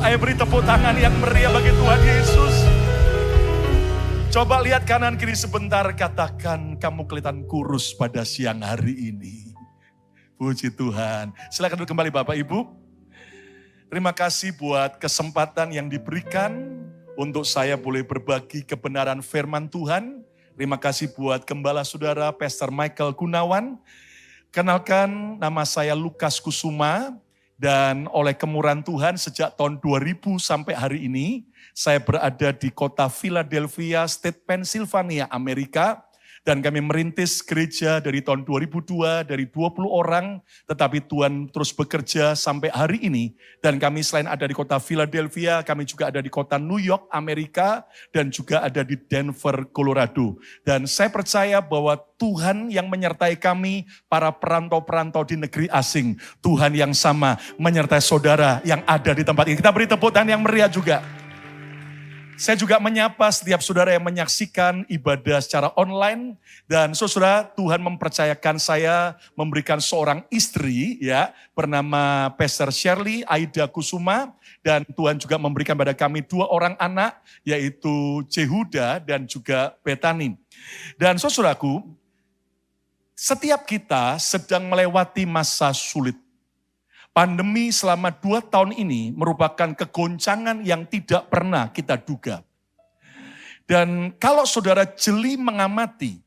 percaya, beri tepuk tangan yang meriah bagi Tuhan Yesus. Coba lihat kanan kiri sebentar, katakan kamu kelihatan kurus pada siang hari ini. Puji Tuhan. Silakan duduk kembali Bapak Ibu. Terima kasih buat kesempatan yang diberikan untuk saya boleh berbagi kebenaran firman Tuhan. Terima kasih buat gembala saudara Pastor Michael Gunawan. Kenalkan, nama saya Lukas Kusuma. Dan oleh kemurahan Tuhan sejak tahun 2000 sampai hari ini, saya berada di kota Philadelphia, State Pennsylvania, Amerika. Dan kami merintis gereja dari tahun 2002, dari 20 orang. Tetapi Tuhan terus bekerja sampai hari ini. Dan kami selain ada di kota Philadelphia, kami juga ada di kota New York, Amerika. Dan juga ada di Denver, Colorado. Dan saya percaya bahwa Tuhan yang menyertai kami, para perantau-perantau di negeri asing. Tuhan yang sama menyertai saudara yang ada di tempat ini. Kita beri tepuk tangan yang meriah juga. Saya juga menyapa setiap saudara yang menyaksikan ibadah secara online. Dan saudara, Tuhan mempercayakan saya memberikan seorang istri ya bernama Pastor Shirley Aida Kusuma. Dan Tuhan juga memberikan pada kami 2 orang anak, yaitu Jehuda dan juga Betani. Dan saudaraku, setiap kita sedang melewati masa sulit. Pandemi selama 2 tahun ini merupakan kegoncangan yang tidak pernah kita duga. Dan kalau saudara jeli mengamati,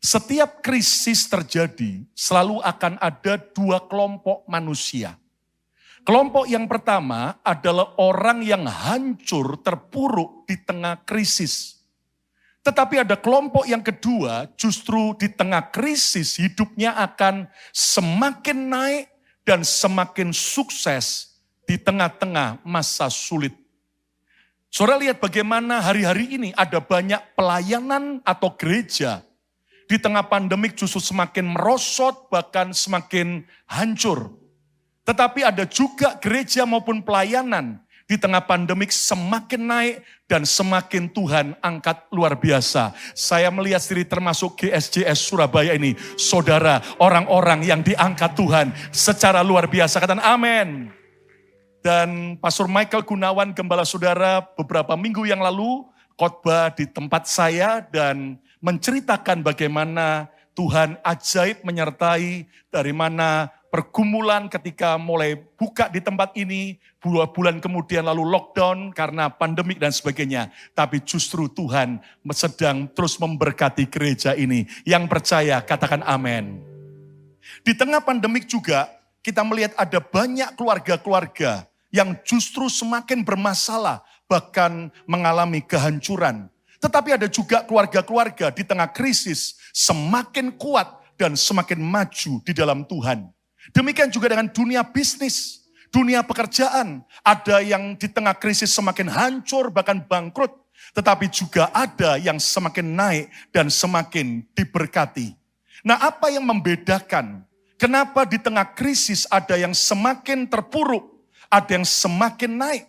setiap krisis terjadi selalu akan ada 2 kelompok manusia. Kelompok yang pertama adalah orang yang hancur, terpuruk di tengah krisis. Tetapi ada kelompok yang kedua, justru di tengah krisis hidupnya akan semakin naik, dan semakin sukses di tengah-tengah masa sulit. Saudara lihat bagaimana hari-hari ini ada banyak pelayanan atau gereja. Di tengah pandemik justru semakin merosot, bahkan semakin hancur. Tetapi ada juga gereja maupun pelayanan di tengah pandemik semakin naik dan semakin Tuhan angkat luar biasa. Saya melihat sendiri termasuk GSJS Surabaya ini. Saudara, orang-orang yang diangkat Tuhan secara luar biasa. Katakan amin. Dan Pastor Michael Gunawan, gembala saudara, beberapa minggu yang lalu khotbah di tempat saya dan menceritakan bagaimana Tuhan ajaib menyertai, dari mana pergumulan ketika mulai buka di tempat ini, 2 bulan kemudian lalu lockdown karena pandemik dan sebagainya. Tapi justru Tuhan sedang terus memberkati gereja ini. Yang percaya katakan amin. Di tengah pandemik juga kita melihat ada banyak keluarga-keluarga yang justru semakin bermasalah, bahkan mengalami kehancuran. Tetapi ada juga keluarga-keluarga di tengah krisis semakin kuat dan semakin maju di dalam Tuhan. Demikian juga dengan dunia bisnis, dunia pekerjaan. Ada yang di tengah krisis semakin hancur, bahkan bangkrut. Tetapi juga ada yang semakin naik dan semakin diberkati. Nah, apa yang membedakan? Kenapa di tengah krisis ada yang semakin terpuruk, ada yang semakin naik?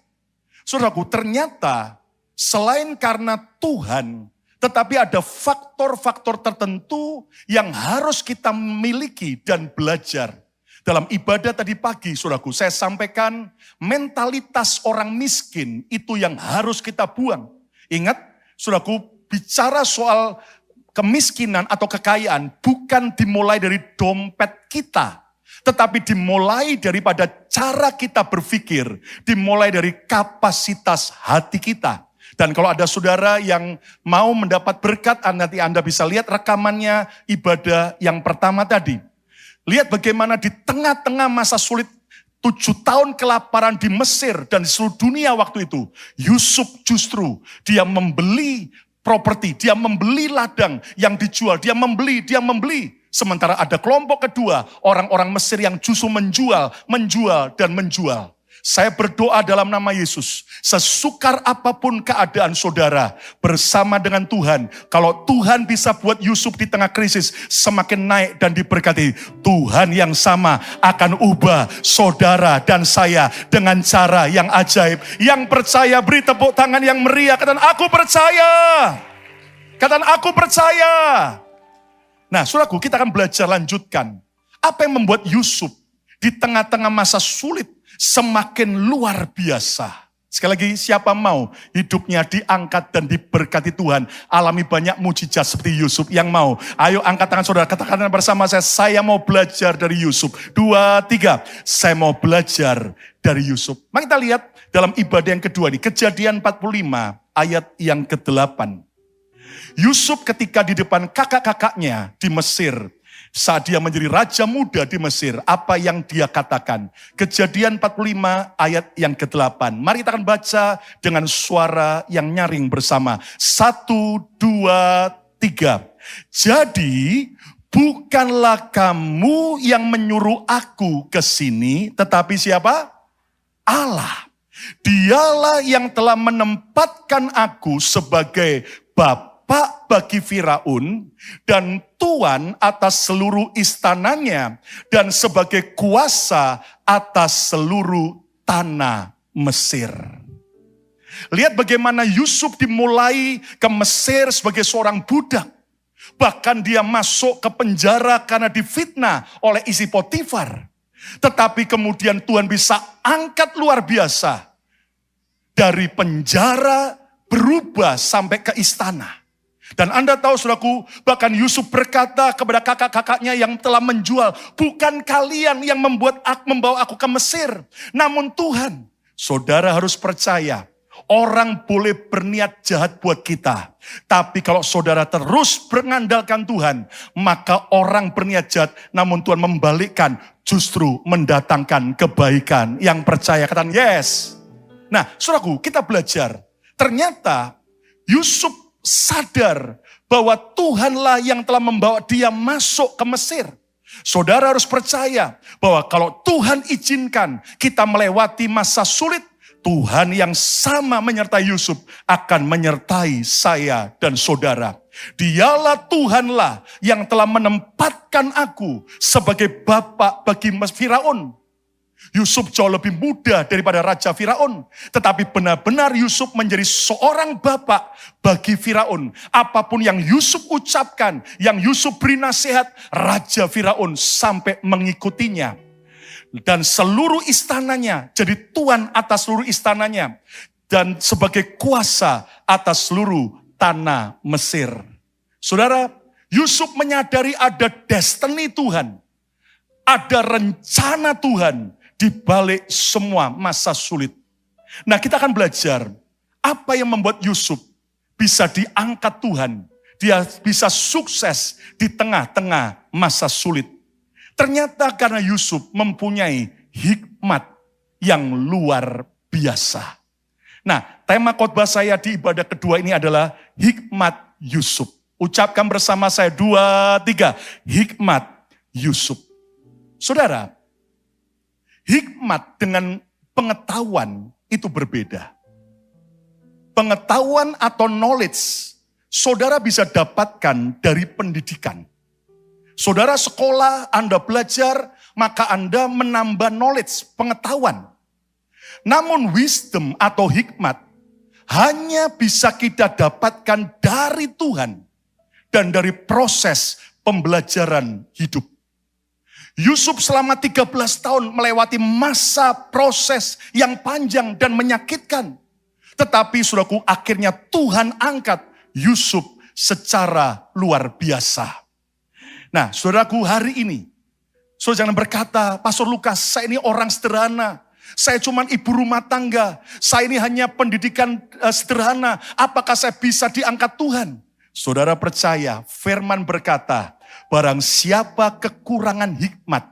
Saudaraku, ternyata selain karena Tuhan, tetapi ada faktor-faktor tertentu yang harus kita miliki dan belajar. Dalam ibadah tadi pagi, saudaraku, saya sampaikan mentalitas orang miskin itu yang harus kita buang. Ingat, saudaraku, bicara soal kemiskinan atau kekayaan bukan dimulai dari dompet kita, tetapi dimulai daripada cara kita berpikir, dimulai dari kapasitas hati kita. Dan kalau ada saudara yang mau mendapat berkat, nanti Anda bisa lihat rekamannya ibadah yang pertama tadi. Lihat bagaimana di tengah-tengah masa sulit 7 tahun kelaparan di Mesir dan di seluruh dunia waktu itu, Yusuf justru dia membeli properti, dia membeli ladang yang dijual, dia membeli. Sementara ada kelompok kedua, orang-orang Mesir yang justru menjual. Saya berdoa dalam nama Yesus, sesukar apapun keadaan saudara bersama dengan Tuhan, kalau Tuhan bisa buat Yusuf di tengah krisis semakin naik dan diberkati, Tuhan yang sama akan ubah saudara dan saya dengan cara yang ajaib. Yang percaya beri tepuk tangan yang meriah, katakan aku percaya. Katakan aku percaya. Nah, saudaraku, kita akan belajar lanjutkan. Apa yang membuat Yusuf di tengah-tengah masa sulit semakin luar biasa. Sekali lagi, siapa mau hidupnya diangkat dan diberkati Tuhan, alami banyak mujizat seperti Yusuf? Yang mau? Ayo angkat tangan saudara, katakan bersama saya mau belajar dari Yusuf. 2, 3, saya mau belajar dari Yusuf. Mari kita lihat dalam ibadah yang kedua ini, Kejadian 45 ayat yang ke-8. Yusuf ketika di depan kakak-kakaknya di Mesir, saat dia menjadi raja muda di Mesir, apa yang dia katakan? Kejadian 45 ayat yang ke-8. Mari kita akan baca dengan suara yang nyaring bersama. 1, 2, 3. Jadi bukanlah kamu yang menyuruh aku ke sini, tetapi siapa? Allah. Dialah yang telah menempatkan aku sebagai Bapa bagi Firaun dan tuan atas seluruh istananya dan sebagai kuasa atas seluruh tanah Mesir. Lihat bagaimana Yusuf dimulai ke Mesir sebagai seorang budak. Bahkan dia masuk ke penjara karena difitnah oleh istri Potifar. Tetapi kemudian Tuhan bisa angkat luar biasa. Dari penjara berubah sampai ke istana. Dan Anda tahu saudaraku, bahkan Yusuf berkata kepada kakak-kakaknya yang telah menjual, bukan kalian yang membawa aku ke Mesir, namun Tuhan. Saudara harus percaya, orang boleh berniat jahat buat kita. Tapi kalau saudara terus mengandalkan Tuhan, maka orang berniat jahat, namun Tuhan membalikkan, justru mendatangkan kebaikan. Yang percaya katakan yes. Nah saudaraku, kita belajar, ternyata Yusuf sadar bahwa Tuhanlah yang telah membawa dia masuk ke Mesir. Saudara harus percaya bahwa kalau Tuhan izinkan kita melewati masa sulit, Tuhan yang sama menyertai Yusuf akan menyertai saya dan saudara. Dialah Tuhanlah yang telah menempatkan aku sebagai bapak bagi Firaun. Yusuf jauh lebih muda daripada Raja Firaun. Tetapi benar-benar Yusuf menjadi seorang bapak bagi Firaun. Apapun yang Yusuf ucapkan, yang Yusuf beri nasihat, Raja Firaun sampai mengikutinya. Dan seluruh istananya, jadi tuan atas seluruh istananya. Dan sebagai kuasa atas seluruh tanah Mesir. Saudara, Yusuf menyadari ada destiny Tuhan. Ada rencana Tuhan di balik semua masa sulit. Nah, kita akan belajar apa yang membuat Yusuf bisa diangkat Tuhan. Dia bisa sukses di tengah-tengah masa sulit. Ternyata karena Yusuf mempunyai hikmat yang luar biasa. Nah, tema khotbah saya di ibadah kedua ini adalah hikmat Yusuf. Ucapkan bersama saya 2, 3, hikmat Yusuf. Saudara, hikmat dengan pengetahuan itu berbeda. Pengetahuan atau knowledge, saudara bisa dapatkan dari pendidikan. Saudara sekolah, Anda belajar, maka Anda menambah knowledge, pengetahuan. Namun wisdom atau hikmat hanya bisa kita dapatkan dari Tuhan dan dari proses pembelajaran hidup. Yusuf selama 13 tahun melewati masa proses yang panjang dan menyakitkan. Tetapi saudaraku, akhirnya Tuhan angkat Yusuf secara luar biasa. Nah saudaraku, hari ini, saudara jangan berkata, Pastor Lukas, saya ini orang sederhana. Saya cuma ibu rumah tangga. Saya ini hanya pendidikan sederhana. Apakah saya bisa diangkat Tuhan? Saudara percaya, firman berkata, barang siapa kekurangan hikmat,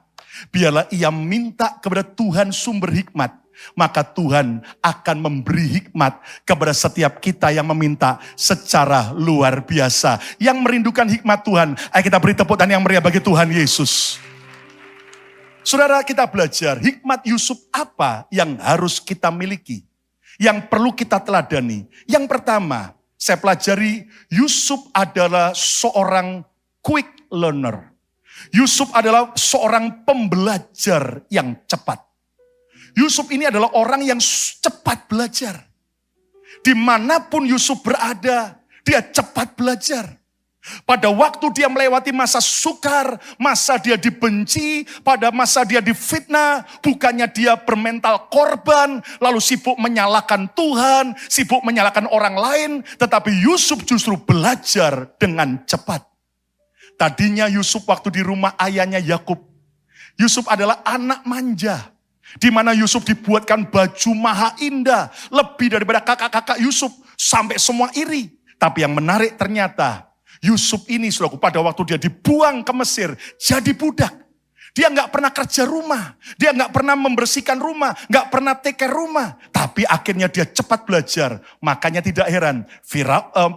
biarlah ia minta kepada Tuhan sumber hikmat. Maka Tuhan akan memberi hikmat kepada setiap kita yang meminta secara luar biasa. Yang merindukan hikmat Tuhan, ayo kita beri tepuk tangan yang meriah bagi Tuhan Yesus. Saudara, kita belajar hikmat Yusuf apa yang harus kita miliki. Yang perlu kita teladani. Yang pertama, saya pelajari Yusuf adalah seorang quick learner. Yusuf adalah seorang pembelajar yang cepat. Yusuf ini adalah orang yang cepat belajar. Dimanapun Yusuf berada, dia cepat belajar. Pada waktu dia melewati masa sukar, masa dia dibenci, pada masa dia difitnah, bukannya dia bermental korban, lalu sibuk menyalahkan Tuhan, sibuk menyalahkan orang lain, tetapi Yusuf justru belajar dengan cepat. Tadinya Yusuf waktu di rumah ayahnya Yakub, Yusuf adalah anak manja, di mana Yusuf dibuatkan baju maha indah, lebih daripada kakak-kakak Yusuf, sampai semua iri. Tapi yang menarik ternyata, Yusuf ini, saudaraku, pada waktu dia dibuang ke Mesir, jadi budak. Dia nggak pernah kerja rumah, dia nggak pernah membersihkan rumah, nggak pernah take care rumah. Tapi akhirnya dia cepat belajar. Makanya tidak heran,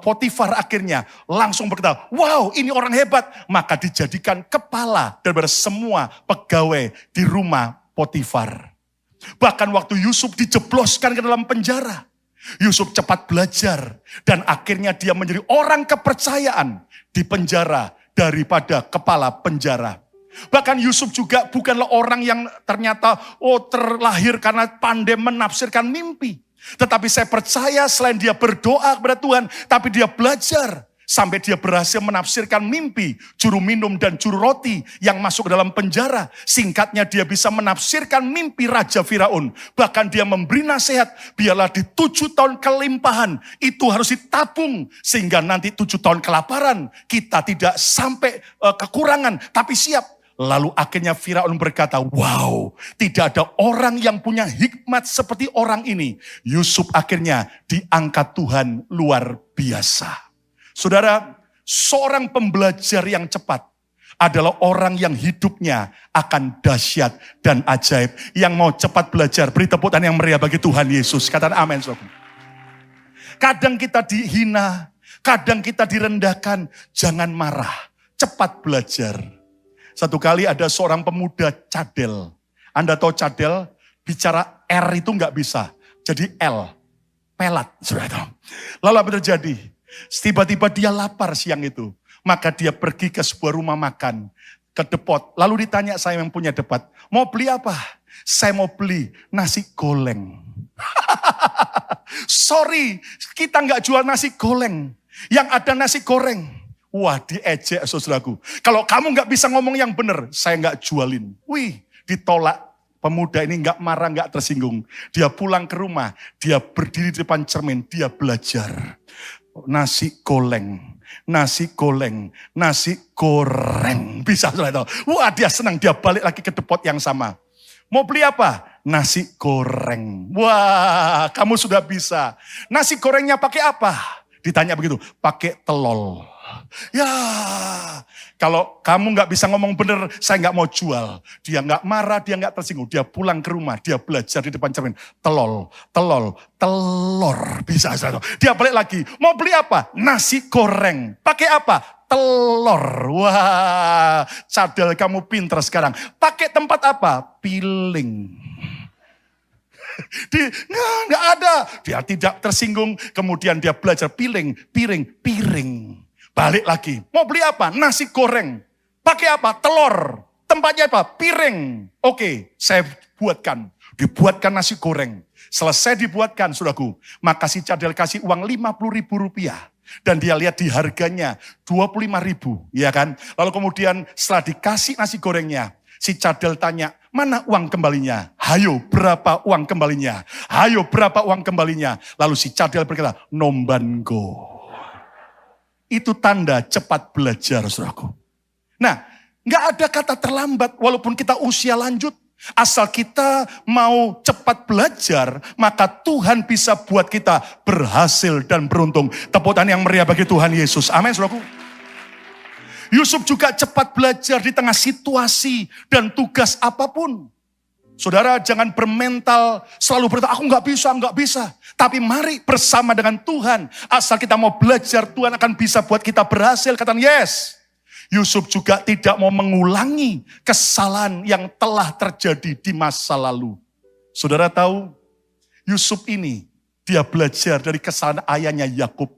Potifar akhirnya langsung berkata, wow ini orang hebat. Maka dijadikan kepala daripada semua pegawai di rumah Potifar. Bahkan waktu Yusuf dijebloskan ke dalam penjara, Yusuf cepat belajar dan akhirnya dia menjadi orang kepercayaan di penjara daripada kepala penjara. Bahkan Yusuf juga bukanlah orang yang ternyata terlahir karena pandai menafsirkan mimpi. Tetapi saya percaya selain dia berdoa kepada Tuhan, tapi dia belajar sampai dia berhasil menafsirkan mimpi juru minum dan juru roti yang masuk ke dalam penjara. Singkatnya dia bisa menafsirkan mimpi Raja Firaun. Bahkan dia memberi nasihat, biarlah di 7 tahun kelimpahan itu harus ditabung. Sehingga nanti 7 tahun kelaparan kita tidak sampai kekurangan, tapi siap. Lalu akhirnya Firaun berkata, wow, tidak ada orang yang punya hikmat seperti orang ini. Yusuf akhirnya diangkat Tuhan luar biasa. Saudara, seorang pembelajar yang cepat adalah orang yang hidupnya akan dahsyat dan ajaib. Yang mau cepat belajar, beri tepuk tangan yang meriah bagi Tuhan Yesus. Katakan amin. Kadang kita dihina, kadang kita direndahkan. Jangan marah, cepat belajar. Satu kali ada seorang pemuda cadel. Anda tahu cadel, bicara R itu nggak bisa. Jadi L, pelat. Lalu apa terjadi? Tiba-tiba dia lapar siang itu. Maka dia pergi ke sebuah rumah makan, ke depot. Lalu ditanya saya yang punya depot, mau beli apa? Saya mau beli nasi goreng. Sorry, kita nggak jual nasi goreng. Yang ada nasi goreng. Wah, diejek saudaraku. Kalau kamu nggak bisa ngomong yang benar, saya nggak jualin. Wih, ditolak. Pemuda ini nggak marah, nggak tersinggung. Dia pulang ke rumah, dia berdiri di depan cermin, dia belajar. Nasi goreng, nasi goreng, nasi goreng. Bisa saudara tahu. Wah, dia senang, dia balik lagi ke depot yang sama. Mau beli apa? Nasi goreng. Wah, kamu sudah bisa. Nasi gorengnya pakai apa? Ditanya begitu, pakai telur. Ya, kalau kamu nggak bisa ngomong bener, saya nggak mau jual. Dia nggak marah, dia nggak tersinggung. Dia pulang ke rumah, dia belajar di depan cermin. Telur. Bisa. Dia balik lagi, mau beli apa? Nasi goreng. Pakai apa? Telur. Wah, cadel kamu pinter sekarang. Pakai tempat apa? Piling. Nggak ada. Dia tidak tersinggung. Kemudian dia belajar piring. Balik lagi. Mau beli apa? Nasi goreng. Pakai apa? Telur. Tempatnya apa? Piring. Oke, saya buatkan. Dibuatkan nasi goreng. Selesai dibuatkan, saudaraku. Maka si cadel kasih uang 50.000 rupiah. Dan dia lihat di harganya 25.000. Ya kan? Lalu kemudian setelah dikasih nasi gorengnya, si cadel tanya, mana uang kembalinya? Hayo, berapa uang kembalinya? Hayo, berapa uang kembalinya? Lalu si cadel berkata, nombango. Itu tanda cepat belajar, saudaraku. Nah, nggak ada kata terlambat walaupun kita usia lanjut. Asal kita mau cepat belajar, maka Tuhan bisa buat kita berhasil dan beruntung. Tepuk tangan yang meriah bagi Tuhan Yesus. Amin, saudaraku. Yusuf juga cepat belajar di tengah situasi dan tugas apapun. Saudara, jangan bermental selalu berkata, aku nggak bisa. Tapi mari bersama dengan Tuhan. Asal kita mau belajar, Tuhan akan bisa buat kita berhasil. Katakan yes. Yusuf juga tidak mau mengulangi kesalahan yang telah terjadi di masa lalu. Saudara tahu, Yusuf ini, dia belajar dari kesalahan ayahnya Yakub.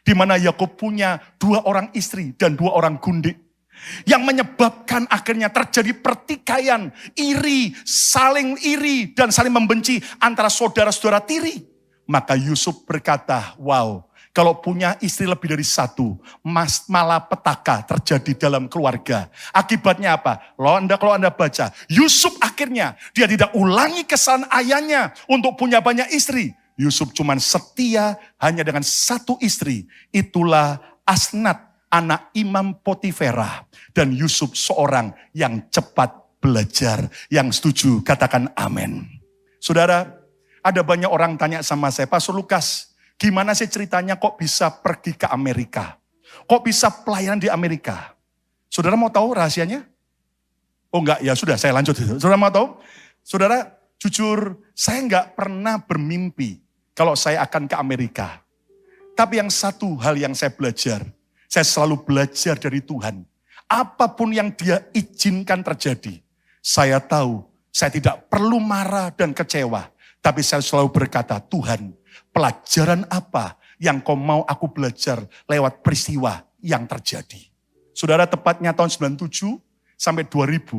Di mana Yakub punya 2 orang istri dan 2 orang gundik. Yang menyebabkan akhirnya terjadi pertikaian, saling iri dan saling membenci antara saudara-saudara tiri. Maka Yusuf berkata, wow, Kalau punya istri lebih dari satu, malapetaka terjadi dalam keluarga. Akibatnya apa? Kalau Anda baca, Yusuf akhirnya dia tidak ulangi kesalahan ayahnya untuk punya banyak istri. Yusuf cuma setia hanya dengan satu istri. Itulah Asnat, anak Imam Potifera. Dan Yusuf seorang yang cepat belajar. Yang setuju, katakan amin. Saudara, ada banyak orang tanya sama saya, Pastor Lukas, gimana sih ceritanya kok bisa pergi ke Amerika? Kok bisa pelayanan di Amerika? Saudara mau tahu rahasianya? Oh enggak, ya sudah saya lanjut. Saudara mau tahu? Saudara, jujur saya enggak pernah bermimpi kalau saya akan ke Amerika. Tapi yang satu hal yang saya belajar, saya selalu belajar dari Tuhan. Apapun yang Dia izinkan terjadi, saya tahu saya tidak perlu marah dan kecewa. Tapi saya selalu berkata, Tuhan, pelajaran apa yang kau mau aku belajar lewat peristiwa yang terjadi. Saudara, tepatnya tahun 97 sampai 2000,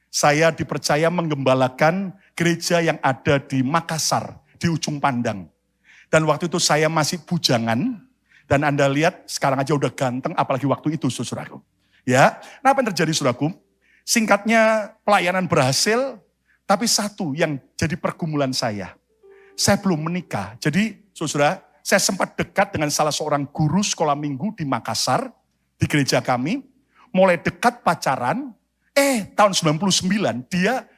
saya dipercaya menggembalakan gereja yang ada di Makassar, di ujung pandang. Dan waktu itu saya masih bujangan, dan Anda lihat sekarang aja udah ganteng, apalagi waktu itu, saudaraku. Ya, nah apa yang terjadi, saudaraku? Singkatnya pelayanan berhasil, tapi satu yang jadi pergumulan saya belum menikah. Jadi saudara, saya sempat dekat dengan salah seorang guru sekolah minggu di Makassar, di gereja kami. Mulai dekat pacaran, tahun 99 dia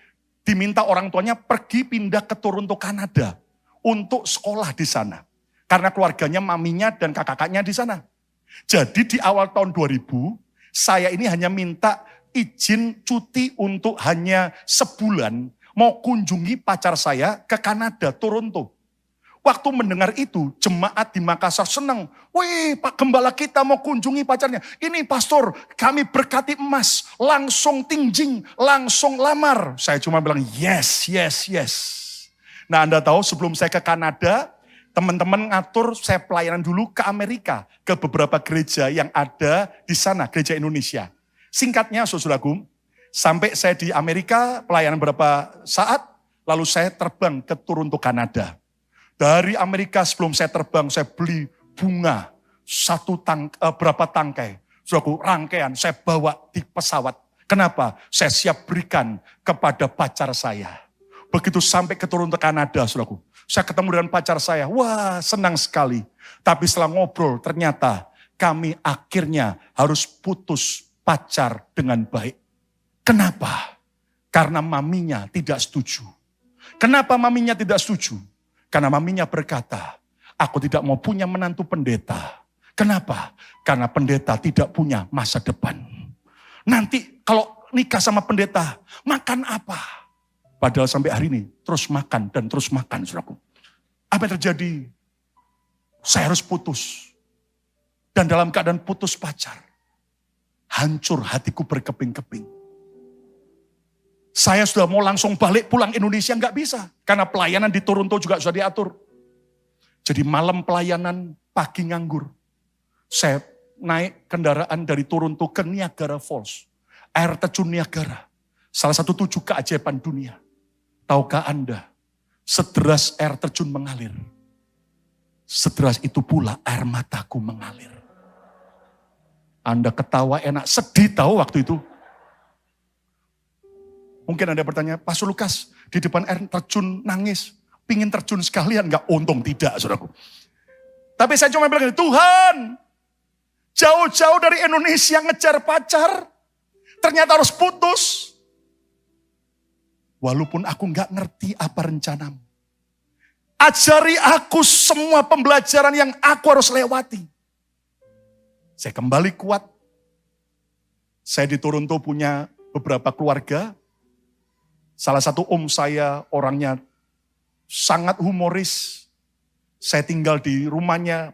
diminta orang tuanya pergi pindah ke Toronto, Kanada. Untuk sekolah di sana. Karena keluarganya, maminya dan kakak-kakaknya di sana. Jadi di awal tahun 2000, saya ini hanya minta izin cuti untuk hanya sebulan mau kunjungi pacar saya ke Kanada, Toronto. Waktu mendengar itu, jemaat di Makassar senang. Wih, Pak Gembala kita mau kunjungi pacarnya. Ini pastor, kami berkati emas. Langsung tingjing, langsung lamar. Saya cuma bilang, yes, yes, yes. Nah Anda tahu sebelum saya ke Kanada, teman-teman ngatur saya pelayanan dulu ke Amerika. Ke beberapa gereja yang ada di sana, gereja Indonesia. Singkatnya, saudaraku, sampai saya di Amerika, pelayanan beberapa saat, lalu saya terbang ke Toronto, Kanada. Dari Amerika sebelum saya terbang, saya beli bunga, berapa tangkai. Saudaraku, rangkaian saya bawa di pesawat. Kenapa? Saya siap berikan kepada pacar saya. Begitu sampai ke Toronto, Kanada, saudaraku, saya ketemu dengan pacar saya. Wah, senang sekali. Tapi setelah ngobrol, ternyata kami akhirnya harus putus pacar dengan baik. Kenapa? Karena maminya tidak setuju. Kenapa maminya tidak setuju? Karena maminya berkata, aku tidak mau punya menantu pendeta. Kenapa? Karena pendeta tidak punya masa depan. Nanti kalau nikah sama pendeta, makan apa? Padahal sampai hari ini terus makan dan terus makan, saudaraku. Apa yang terjadi? Saya harus putus. Dan dalam keadaan putus pacar, hancur hatiku berkeping-keping. Saya sudah mau langsung balik pulang Indonesia, nggak bisa. Karena pelayanan di Toronto juga sudah diatur. Jadi malam pelayanan, pagi nganggur. Saya naik kendaraan dari Toronto ke Niagara Falls. Air terjun Niagara. Salah satu 7 keajaiban dunia. Tahukah Anda, sederas air terjun mengalir. Sederas itu pula air mataku mengalir. Anda ketawa enak, sedih tahu waktu itu. Mungkin Anda bertanya, Pastor Lukas, di depan air terjun nangis. Pingin terjun sekalian, enggak, untung tidak, saudaraku. Tapi saya cuma bilang, Tuhan, jauh-jauh dari Indonesia ngejar pacar, ternyata harus putus. Walaupun aku enggak ngerti apa rencanamu. Ajari aku semua pembelajaran yang aku harus lewati. Saya kembali kuat. Saya di Toronto punya beberapa keluarga. Salah satu om saya orangnya sangat humoris. Saya tinggal di rumahnya.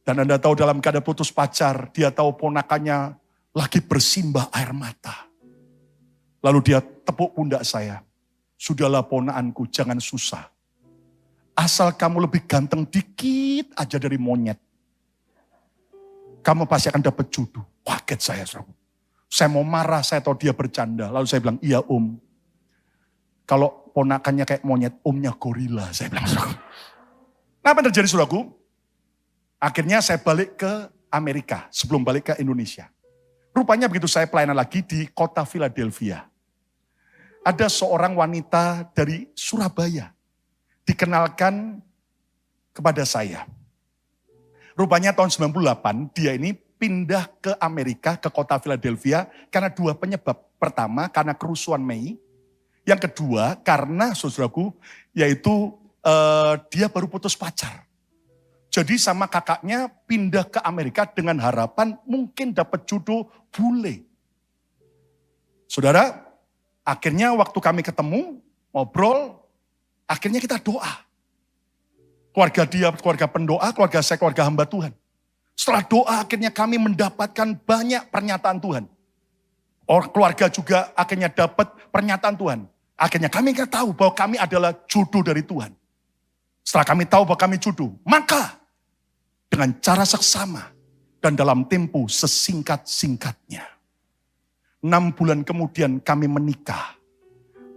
Dan Anda tahu dalam keadaan putus pacar, dia tahu ponakannya lagi bersimbah air mata. Lalu dia tepuk pundak saya. Sudahlah ponakanku, jangan susah. Asal kamu lebih ganteng dikit aja dari monyet. Kamu pasti akan dapat jodoh. Kaget saya, saudara. Saya mau marah, saya tahu dia bercanda. Lalu saya bilang, iya om. Kalau ponakannya kayak monyet, omnya gorila. Saya bilang, saudara. Nah, apa yang terjadi, saudaraku? Akhirnya saya balik ke Amerika sebelum balik ke Indonesia. Rupanya begitu saya pelayanan lagi di kota Philadelphia. Ada seorang wanita dari Surabaya dikenalkan kepada saya. Rupanya tahun 98 dia ini pindah ke Amerika, ke kota Philadelphia karena dua penyebab. Pertama karena kerusuhan Mei. Yang kedua karena saudaraku yaitu dia baru putus pacar. Jadi sama kakaknya pindah ke Amerika dengan harapan mungkin dapat jodoh bule. Saudara, akhirnya waktu kami ketemu, ngobrol, akhirnya kita doa. Keluarga dia, keluarga pendoa, keluarga saya, keluarga hamba Tuhan. Setelah doa akhirnya kami mendapatkan banyak pernyataan Tuhan. Keluarga juga akhirnya dapat pernyataan Tuhan. Akhirnya kami tahu bahwa kami adalah jodoh dari Tuhan. Setelah kami tahu bahwa kami jodoh, maka dengan cara seksama dan dalam tempo sesingkat-singkatnya. 6 bulan kemudian kami menikah.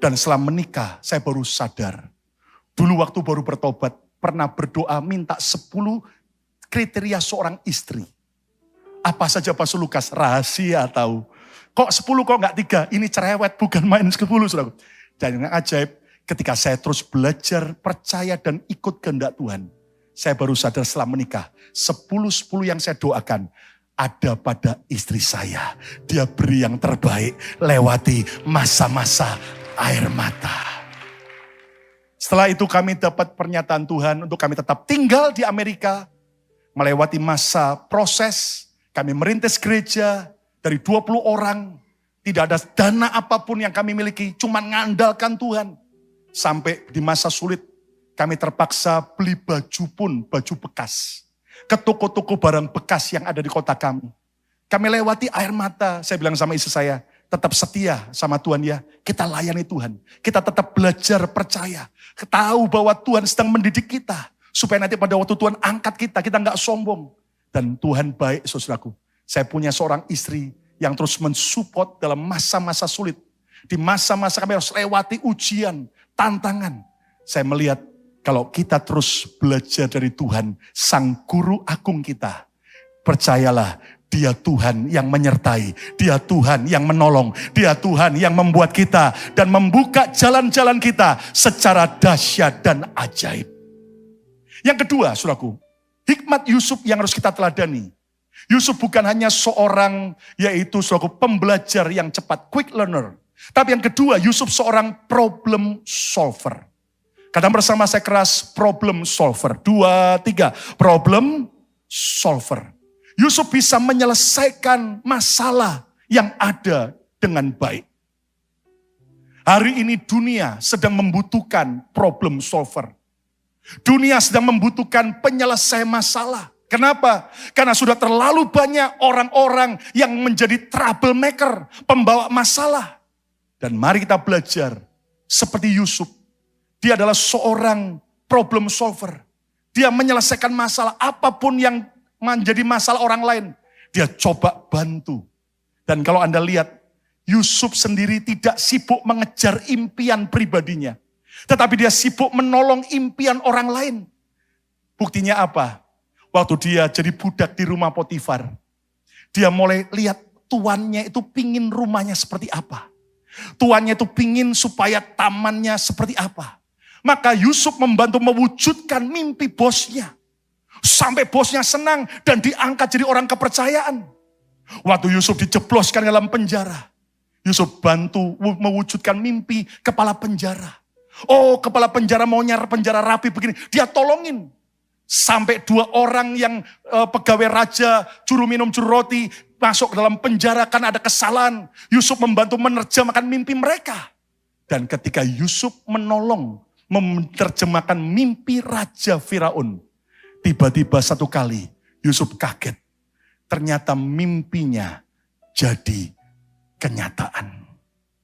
Dan setelah menikah saya baru sadar. Dulu waktu baru bertobat, pernah berdoa minta 10 kriteria seorang istri. Apa saja Pastor Lukas? Rahasia tahu. Kok 10 kok enggak 3? Ini cerewet bukan main 10 saudara. Dan yang ajaib ketika saya terus belajar, percaya dan ikut kehendak Tuhan. Saya baru sadar setelah menikah, 10 yang saya doakan ada pada istri saya. Dia beri yang terbaik lewati masa-masa air mata. Setelah itu kami dapat pernyataan Tuhan untuk kami tetap tinggal di Amerika. Melewati masa proses, kami merintis gereja dari 20 orang. Tidak ada dana apapun yang kami miliki, cuma mengandalkan Tuhan. Sampai di masa sulit, kami terpaksa beli baju pun, baju bekas. Ke toko-toko barang bekas yang ada di kota kami. Kami lewati air mata, saya bilang sama istri saya, tetap setia sama Tuhan ya. Kita layani Tuhan. Kita tetap belajar percaya. Tahu bahwa Tuhan sedang mendidik kita. Supaya nanti pada waktu Tuhan angkat kita nggak sombong. Dan Tuhan baik saudaraku. Saya punya seorang istri yang terus mensupport dalam masa-masa sulit. Di masa-masa kami harus lewati ujian, tantangan. Saya melihat kalau kita terus belajar dari Tuhan, Sang Guru Agung kita, percayalah Dia Tuhan yang menyertai, Dia Tuhan yang menolong, Dia Tuhan yang membuat kita dan membuka jalan-jalan kita secara dahsyat dan ajaib. Yang kedua, saudaraku, hikmat Yusuf yang harus kita teladani. Yusuf bukan hanya seorang yaitu saudaraku pembelajar yang cepat, quick learner. Tapi yang kedua, Yusuf seorang problem solver. Kadang bersama saya keras problem solver. 2, 3. Problem solver. Yusuf bisa menyelesaikan masalah yang ada dengan baik. Hari ini dunia sedang membutuhkan problem solver. Dunia sedang membutuhkan penyelesai masalah. Kenapa? Karena sudah terlalu banyak orang-orang yang menjadi troublemaker, pembawa masalah. Dan mari kita belajar seperti Yusuf. Dia adalah seorang problem solver. Dia menyelesaikan masalah apapun yang menjadi masalah orang lain. Dia coba bantu. Dan kalau Anda lihat, Yusuf sendiri tidak sibuk mengejar impian pribadinya. Tetapi dia sibuk menolong impian orang lain. Buktinya apa? Waktu dia jadi budak di rumah Potifar. Dia mulai lihat tuannya itu pingin rumahnya seperti apa. Tuannya itu pingin supaya tamannya seperti apa. Maka Yusuf membantu mewujudkan mimpi bosnya. Sampai bosnya senang dan diangkat jadi orang kepercayaan. Waktu Yusuf dijebloskan dalam penjara. Yusuf bantu mewujudkan mimpi kepala penjara. Oh, kepala penjara mau nyari penjara rapi begini. Dia tolongin. Sampai 2 orang yang pegawai raja, juru minum, juru roti, masuk ke dalam penjara karena ada kesalahan. Yusuf membantu menerjemahkan mimpi mereka. Dan ketika Yusuf menolong, menerjemahkan mimpi Raja Firaun. Tiba-tiba satu kali Yusuf kaget. Ternyata mimpinya jadi kenyataan.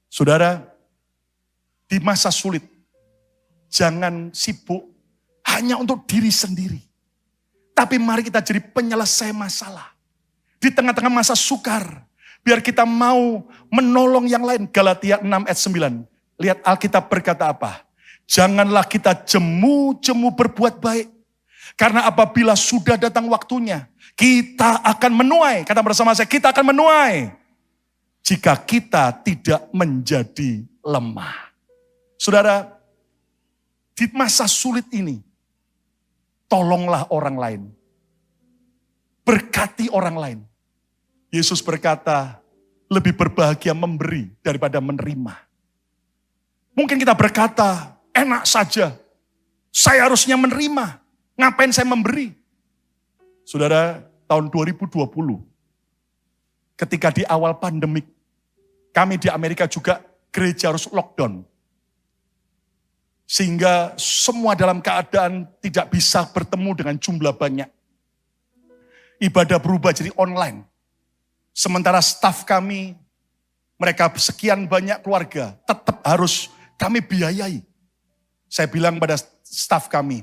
Saudara, di masa sulit, jangan sibuk hanya untuk diri sendiri. Tapi mari kita jadi penyelesai masalah. Di tengah-tengah masa sukar, biar kita mau menolong yang lain. Galatia 6 ayat 9. Lihat Alkitab berkata apa? Janganlah kita jemu-jemu berbuat baik. Karena apabila sudah datang waktunya, kita akan menuai. Kata bersama saya, kita akan menuai. Jika kita tidak menjadi lemah. Saudara, di masa sulit ini, tolonglah orang lain. Berkati orang lain. Yesus berkata, lebih berbahagia memberi daripada menerima. Mungkin kita berkata, enak saja. Saya harusnya menerima. Ngapain saya memberi? Saudara, tahun 2020, ketika di awal pandemik, kami di Amerika juga gereja harus lockdown. Sehingga semua dalam keadaan tidak bisa bertemu dengan jumlah banyak. Ibadah berubah jadi online. Sementara staf kami, mereka sekian banyak keluarga, tetap harus kami biayai. Saya bilang pada staf kami,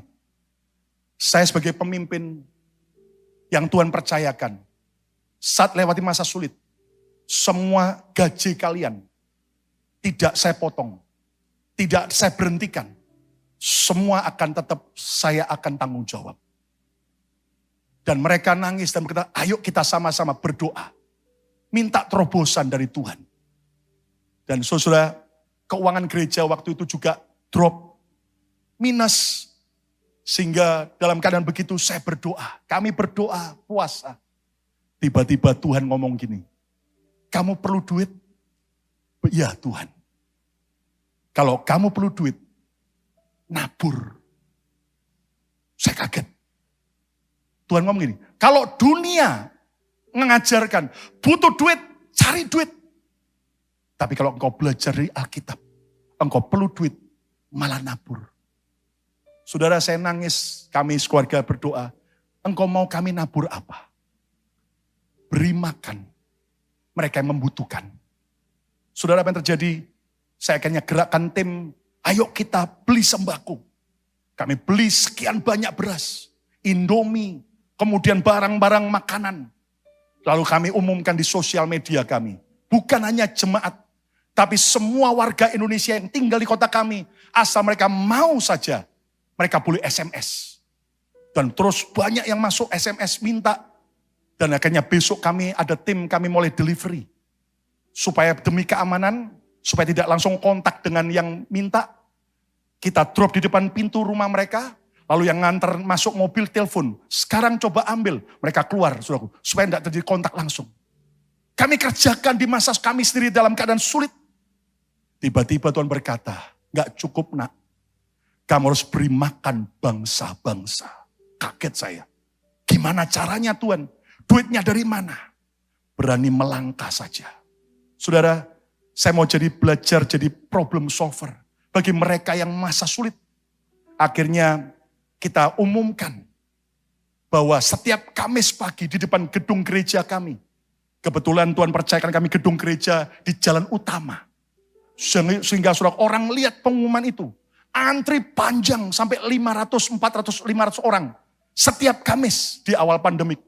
saya sebagai pemimpin yang Tuhan percayakan, saat lewati masa sulit, semua gaji kalian tidak saya potong, tidak saya berhentikan. Semua akan tetap saya akan tanggung jawab. Dan mereka nangis dan berkata, ayo kita sama-sama berdoa. Minta terobosan dari Tuhan. Dan saudara, keuangan gereja waktu itu juga drop, minus. Sehingga dalam keadaan begitu saya berdoa. Kami berdoa, puasa. Tiba-tiba Tuhan ngomong gini, kamu perlu duit? Ya Tuhan. Kalau kamu perlu duit, nabur. Saya kaget. Tuhan ngomong gini, kalau dunia mengajarkan butuh duit, cari duit. Tapi kalau engkau belajar dari Alkitab, engkau perlu duit, malah nabur. Saudara, saya nangis, kami sekeluarga berdoa, engkau mau kami nabur apa? Beri makan mereka yang membutuhkan. Saudara, apa yang terjadi? Saya akhirnya gerakkan tim, ayo kita beli sembako. Kami beli sekian banyak beras, Indomie, kemudian barang-barang makanan. Lalu kami umumkan di sosial media kami. Bukan hanya jemaat, tapi semua warga Indonesia yang tinggal di kota kami, asal mereka mau saja, mereka boleh SMS. Dan terus banyak yang masuk SMS minta. Dan akhirnya besok kami ada tim, kami mulai delivery. Supaya demi keamanan, supaya tidak langsung kontak dengan yang minta. Kita drop di depan pintu rumah mereka. Lalu yang nganter masuk mobil telepon. Sekarang coba ambil. Mereka keluar, saudaraku. Supaya tidak terjadi kontak langsung. Kami kerjakan di masa kami sendiri dalam keadaan sulit. Tiba-tiba Tuhan berkata, gak cukup nak. Kamu harus beri makan bangsa-bangsa. Kaget saya. Gimana caranya Tuhan? Duitnya dari mana? Berani melangkah saja. Saudara, saya mau belajar jadi problem solver. Bagi mereka yang masa sulit. Akhirnya kita umumkan bahwa setiap Kamis pagi di depan gedung gereja kami. Kebetulan Tuhan percayakan kami gedung gereja di jalan utama. Sehingga saudara orang lihat pengumuman itu. Antri panjang sampai 500, 400, 500 orang. Setiap Kamis di awal pandemik.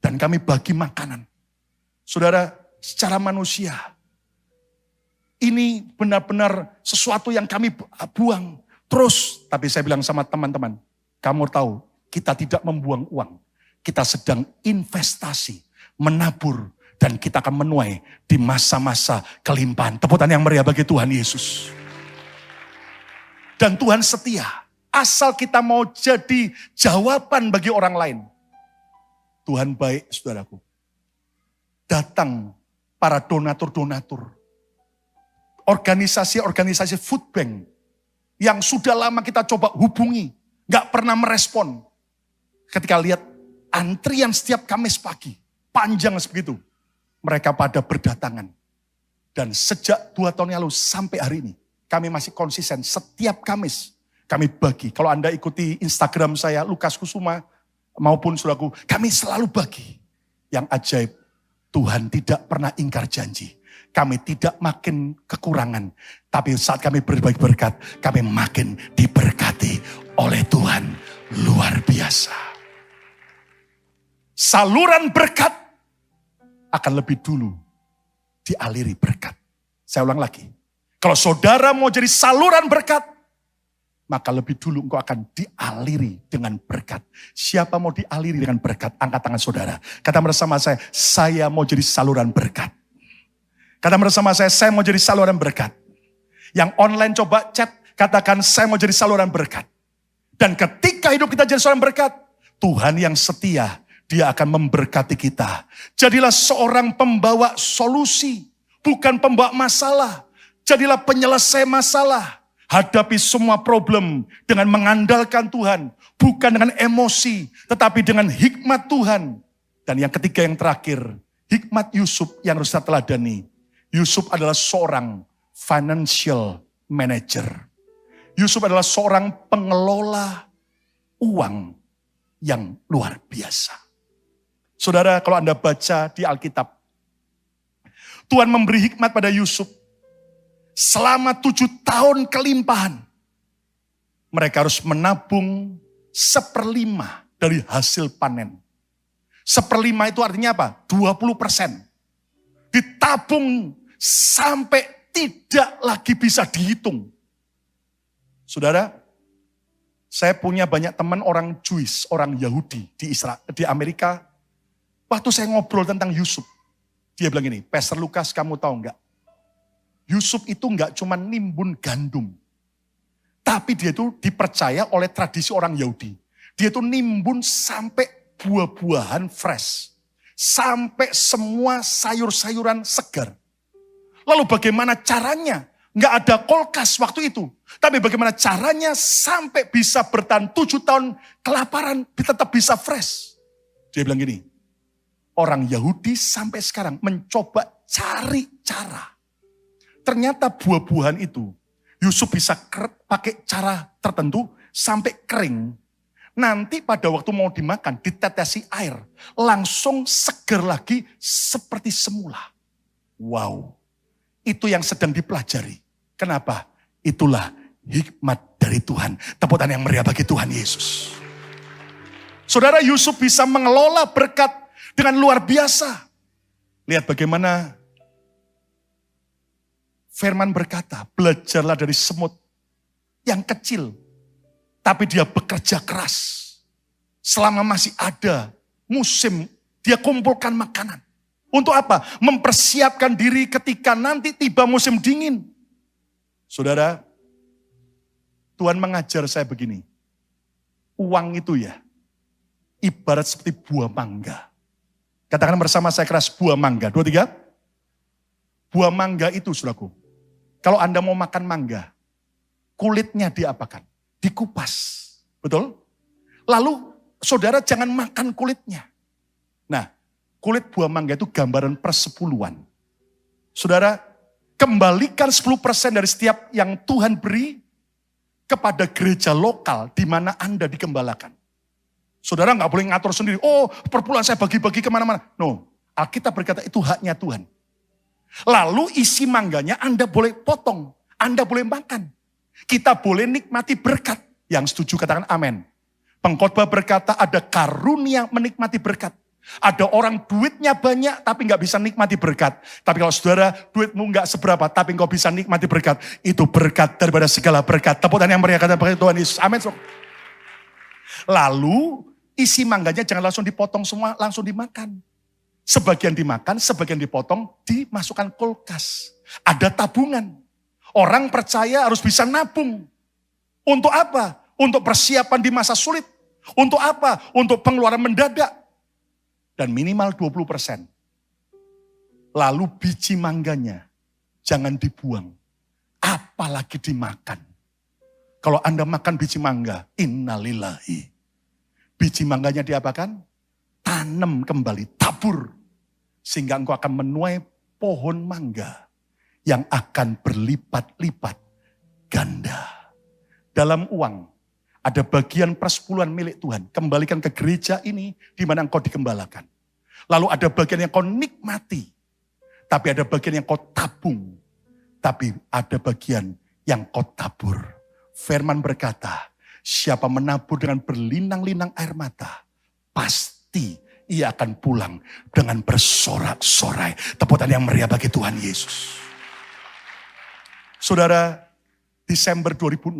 Dan kami bagi makanan. Saudara, secara manusia. Ini benar-benar sesuatu yang kami buang. Terus, tapi saya bilang sama teman-teman. Kamu tahu, kita tidak membuang uang. Kita sedang investasi, menabur. Dan kita akan menuai di masa-masa kelimpahan. Tepuk tangan yang meriah bagi Tuhan Yesus. Dan Tuhan setia. Asal kita mau jadi jawaban bagi orang lain. Tuhan baik, saudaraku. Datang para donatur-donatur. Organisasi-organisasi food bank. Yang sudah lama kita coba hubungi. Gak pernah merespon. Ketika lihat antrian setiap Kamis pagi. Panjang sebegitu. Mereka pada berdatangan. Dan sejak 2 tahun yang lalu sampai hari ini. Kami masih konsisten setiap Kamis kami bagi. Kalau Anda ikuti Instagram saya, Lukas Kusuma, maupun saudaraku, kami selalu bagi. Yang ajaib, Tuhan tidak pernah ingkar janji. Kami tidak makin kekurangan. Tapi saat kami berbagi berkat, kami makin diberkati oleh Tuhan. Luar biasa. Saluran berkat akan lebih dulu dialiri berkat. Saya ulang lagi. Kalau saudara mau jadi saluran berkat, maka lebih dulu engkau akan dialiri dengan berkat. Siapa mau dialiri dengan berkat? Angkat tangan saudara. Kata bersama saya mau jadi saluran berkat. Kata bersama saya mau jadi saluran berkat. Yang online coba chat, katakan saya mau jadi saluran berkat. Dan ketika hidup kita jadi saluran berkat, Tuhan yang setia, Dia akan memberkati kita. Jadilah seorang pembawa solusi, bukan pembawa masalah. Jadilah penyelesai masalah. Hadapi semua problem dengan mengandalkan Tuhan. Bukan dengan emosi, tetapi dengan hikmat Tuhan. Dan yang ketiga, yang terakhir, hikmat Yusuf yang harus kita teladani. Yusuf adalah seorang financial manager. Yusuf adalah seorang pengelola uang yang luar biasa. Saudara, kalau Anda baca di Alkitab, Tuhan memberi hikmat pada Yusuf. Selama 7 tahun kelimpahan, mereka harus menabung 1/5 dari hasil panen. 1/5 itu artinya apa? 20%. Ditabung sampai tidak lagi bisa dihitung. Saudara, saya punya banyak teman orang Jewish, orang Yahudi di Amerika. Waktu saya ngobrol tentang Yusuf, dia bilang gini, Pastor Lukas, kamu tahu enggak? Yusuf itu enggak cuma nimbun gandum. Tapi dia itu dipercaya oleh tradisi orang Yahudi. Dia itu nimbun sampai buah-buahan fresh. Sampai semua sayur-sayuran segar. Lalu bagaimana caranya? Enggak ada kulkas waktu itu. Tapi bagaimana caranya sampai bisa bertahan 7 tahun kelaparan tetap bisa fresh. Dia bilang gini, orang Yahudi sampai sekarang mencoba cari cara. Ternyata buah-buahan itu, Yusuf bisa pakai cara tertentu sampai kering. Nanti pada waktu mau dimakan, ditetesi air. Langsung seger lagi seperti semula. Wow, itu yang sedang dipelajari. Kenapa? Itulah hikmat dari Tuhan. Tepuk tangan yang meriah bagi Tuhan Yesus. Saudara, Yusuf bisa mengelola berkat dengan luar biasa. Lihat bagaimana Firman berkata, belajarlah dari semut yang kecil, tapi dia bekerja keras. Selama masih ada musim, dia kumpulkan makanan. Untuk apa? Mempersiapkan diri ketika nanti tiba musim dingin. Saudara, Tuhan mengajar saya begini. Uang itu ya, ibarat seperti buah mangga. Katakan bersama saya keras, buah mangga. 2, 3. Buah mangga itu, saudaraku. Kalau Anda mau makan mangga, kulitnya diapakan? Dikupas. Betul? Lalu saudara jangan makan kulitnya. Nah, kulit buah mangga itu gambaran persepuluhan. Saudara, kembalikan 10% dari setiap yang Tuhan beri kepada gereja lokal di mana Anda digembalakan. Saudara nggak boleh ngatur sendiri. Oh, perpuluhan saya bagi-bagi kemana-mana. No, Alkitab berkata itu haknya Tuhan. Lalu isi mangganya Anda boleh potong, Anda boleh makan. Kita boleh nikmati berkat. Yang setuju katakan amin. Pengkhotbah berkata ada karunia menikmati berkat. Ada orang duitnya banyak tapi nggak bisa nikmati berkat. Tapi kalau saudara duitmu nggak seberapa tapi engkau bisa nikmati berkat. Itu berkat daripada segala berkat. Tepuk tangan yang meriah kata Tuhan Yesus. Amin. Lalu isi mangganya jangan langsung dipotong semua, langsung dimakan. Sebagian dimakan, sebagian dipotong, dimasukkan kulkas. Ada tabungan. Orang percaya harus bisa nabung. Untuk apa? Untuk persiapan di masa sulit. Untuk apa? Untuk pengeluaran mendadak. Dan minimal 20%. Lalu biji mangganya jangan dibuang. Apalagi dimakan. Kalau Anda makan biji mangga, innalillahi. Biji mangganya diapakan? Tanam kembali, tabur. Sehingga engkau akan menuai pohon mangga yang akan berlipat-lipat ganda. Dalam uang, ada bagian persepuluhan milik Tuhan. Kembalikan ke gereja ini di mana engkau digembalakan. Lalu ada bagian yang kau nikmati. Tapi ada bagian yang kau tabung. Tapi ada bagian yang kau tabur. Firman berkata, siapa menabur dengan berlinang-linang air mata, pasti ia akan pulang dengan bersorak-sorai. Tepuk tangan yang meriah bagi Tuhan Yesus. Saudara, Desember 2006,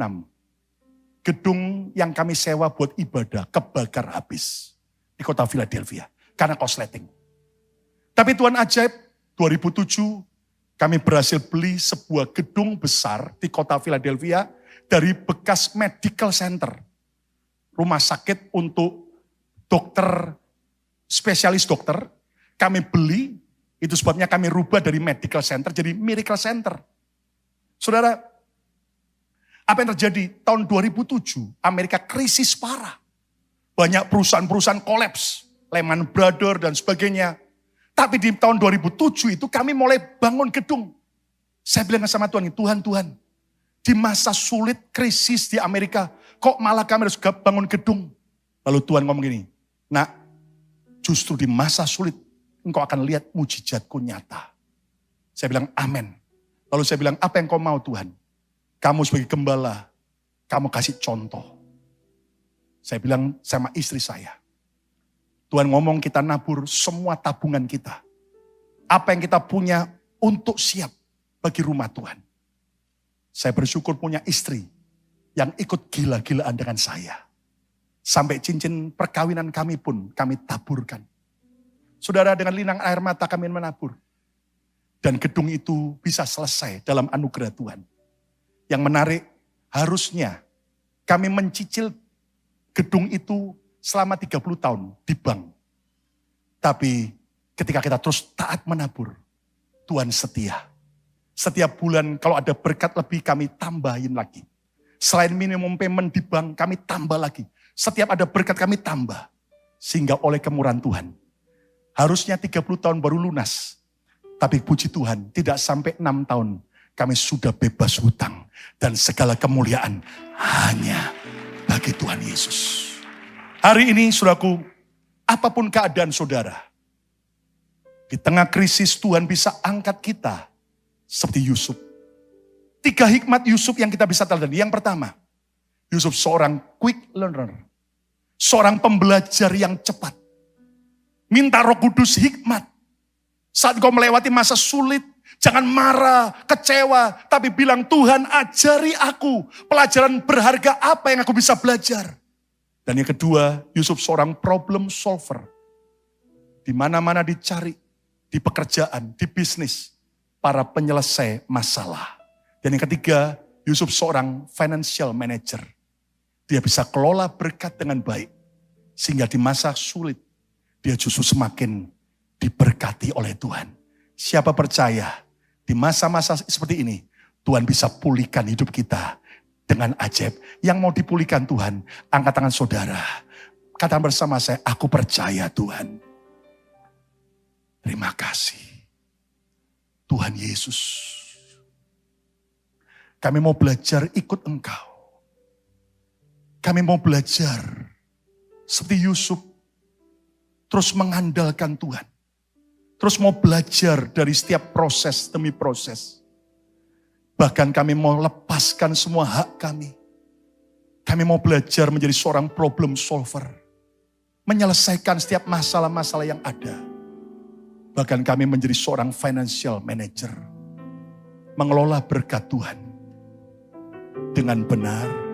gedung yang kami sewa buat ibadah kebakar habis di kota Philadelphia karena korsleting. Tapi Tuhan ajaib, 2007 kami berhasil beli sebuah gedung besar di kota Philadelphia dari bekas medical center. Rumah sakit untuk dokter, spesialis dokter, kami beli, itu sebabnya kami rubah dari medical center jadi miracle center. Saudara, apa yang terjadi? Tahun 2007, Amerika krisis parah. Banyak perusahaan-perusahaan kolaps, Lehman Brothers dan sebagainya. Tapi di tahun 2007 itu kami mulai bangun gedung. Saya bilang sama Tuhan, Tuhan, di masa sulit krisis di Amerika, kok malah kami harus bangun gedung? Lalu Tuhan ngomong gini, nak, justru di masa sulit engkau akan lihat mujizatku nyata. Saya bilang amin. Lalu saya bilang, apa yang kau mau Tuhan? Kamu sebagai gembala, kamu kasih contoh. Saya bilang sama istri saya, Tuhan ngomong kita nabur semua tabungan kita. Apa yang kita punya untuk siap bagi rumah Tuhan. Saya bersyukur punya istri yang ikut gila-gilaan dengan saya. Sampai cincin perkawinan kami pun kami taburkan. Saudara, dengan linang air mata kami menabur. Dan gedung itu bisa selesai dalam anugerah Tuhan. Yang menarik, harusnya kami mencicil gedung itu selama 30 tahun di bank. Tapi ketika kita terus taat menabur, Tuhan setia. Setiap bulan kalau ada berkat lebih kami tambahin lagi. Selain minimum payment di bank kami tambah lagi. Setiap ada berkat kami tambah. Sehingga oleh kemurahan Tuhan. Harusnya 30 tahun baru lunas. Tapi puji Tuhan tidak sampai 6 tahun. Kami sudah bebas hutang. Dan segala kemuliaan hanya bagi Tuhan Yesus. Hari ini saudaraku, apapun keadaan saudara. Di tengah krisis Tuhan bisa angkat kita. Seperti Yusuf. 3 hikmat Yusuf yang kita bisa teladani. Yang pertama, Yusuf seorang quick learner. Seorang pembelajar yang cepat. Minta Roh Kudus hikmat. Saat kau melewati masa sulit, jangan marah, kecewa, tapi bilang, Tuhan ajari aku pelajaran berharga apa yang aku bisa belajar. Dan yang kedua, Yusuf seorang problem solver. Di mana-mana dicari, di pekerjaan, di bisnis, para penyelesai masalah. Dan yang ketiga, Yusuf seorang financial manager. Dia bisa kelola berkat dengan baik. Sehingga di masa sulit, dia justru semakin diberkati oleh Tuhan. Siapa percaya di masa-masa seperti ini, Tuhan bisa pulihkan hidup kita dengan ajaib. Yang mau dipulihkan Tuhan, angkat tangan saudara. Katakan bersama saya, aku percaya Tuhan. Terima kasih. Tuhan Yesus. Kami mau belajar ikut Engkau. Kami mau belajar seperti Yusuf. Terus mengandalkan Tuhan. Terus mau belajar dari setiap proses demi proses. Bahkan kami mau lepaskan semua hak kami. Kami mau belajar menjadi seorang problem solver. Menyelesaikan setiap masalah-masalah yang ada. Bahkan kami menjadi seorang financial manager. Mengelola berkat Tuhan. Dengan benar.